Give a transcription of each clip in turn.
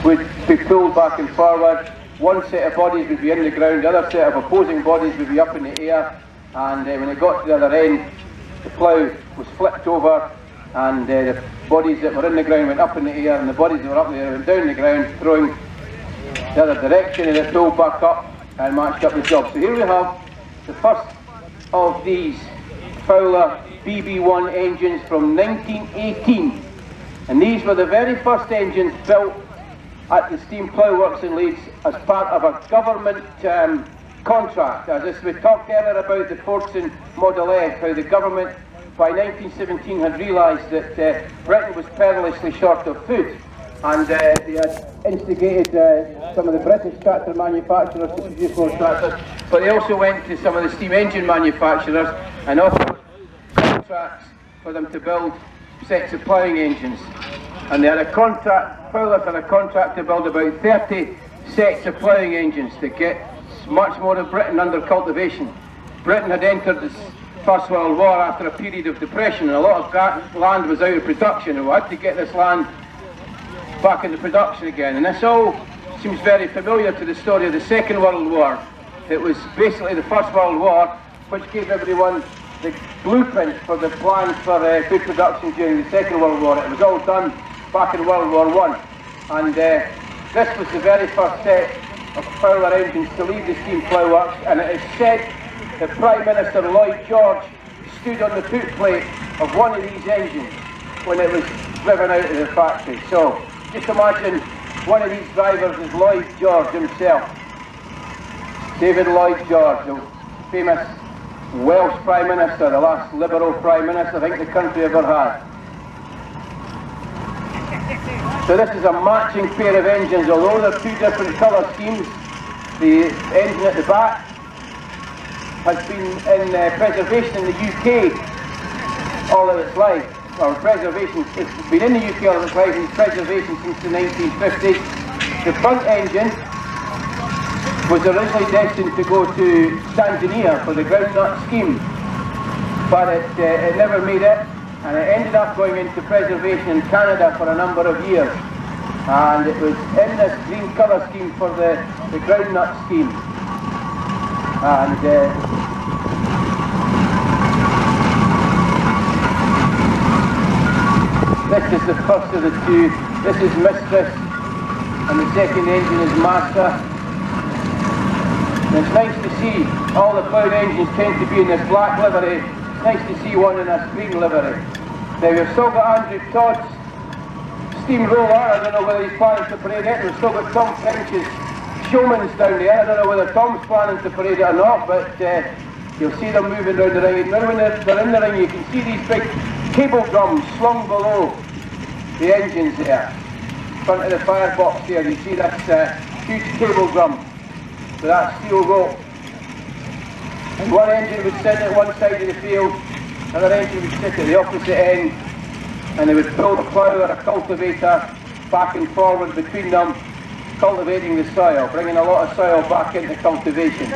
would be pulled back and forward. One set of bodies would be in the ground, the other set of opposing bodies would be up in the air, and when it got to the other end, the plough was flipped over, and the bodies that were in the ground went up in the air, and the bodies that were up there went down the ground, throwing the other direction, and it pulled back up and matched up the job. So here we have the first of these Fowler BB1 engines from 1918, and these were the very first engines built at the Steam Plough Works in Leeds as part of a government contract. As we talked earlier about the Fordson Model F, how the government by 1917 had realised that Britain was perilously short of food, and they had instigated some of the British tractor manufacturers to produce more tractors, but they also went to some of the steam engine manufacturers and offered contracts for them to build sets of ploughing engines. And they had a contract, Fowler had a contract to build about 30 sets of ploughing engines to get much more of Britain under cultivation. Britain had entered the First World War after a period of depression, and a lot of land was out of production, and we had to get this land back into production again. And this all seems very familiar to the story of the Second World War. It was basically the First World War which gave everyone the blueprint for the plans for food production during the Second World War. It was all done back in World War I, and this was the very first set of Fowler engines to leave the steam plough works, and it is said that Prime Minister Lloyd George stood on the footplate of one of these engines when it was driven out of the factory. So just imagine one of these drivers is Lloyd George himself, David Lloyd George, the famous Welsh Prime Minister, the last Liberal Prime Minister I think the country ever had. So this is a matching pair of engines, although they're two different colour schemes. The engine at the back has been in preservation in the UK all of its life. Well, preservation, it's been in the UK all of its life, and preservation since the 1950s. The front engine was originally destined to go to Tanzania for the groundnut scheme, but it never made it, and it ended up going into preservation in Canada for a number of years. And it was in this green colour scheme for the groundnut scheme. And this is the first of the two. This is Mistress, and the second engine is Master. And it's nice to see all the plough engines tend to be in this black livery. It's nice to see one in this green livery. Now we've still got Andrew Todd's steamroller. I don't know whether he's planning to parade it. We've still got Tom French's Showman's down there. I don't know whether Tom's planning to parade it or not, but you'll see them moving around the ring. Now when they're in the ring, you can see these big cable drums slung below the engines there. In front of the firebox there, you see that huge cable drum with that steel rope. And one engine would sit at one side of the field, another engine would sit at the opposite end, and they would pull the plough or a cultivator back and forward between them, cultivating the soil, bringing a lot of soil back into cultivation.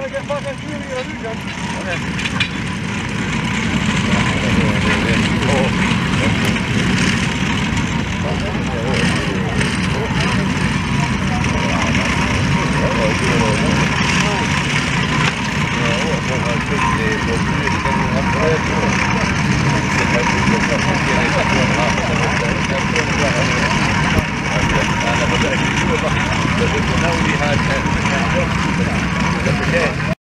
Now we had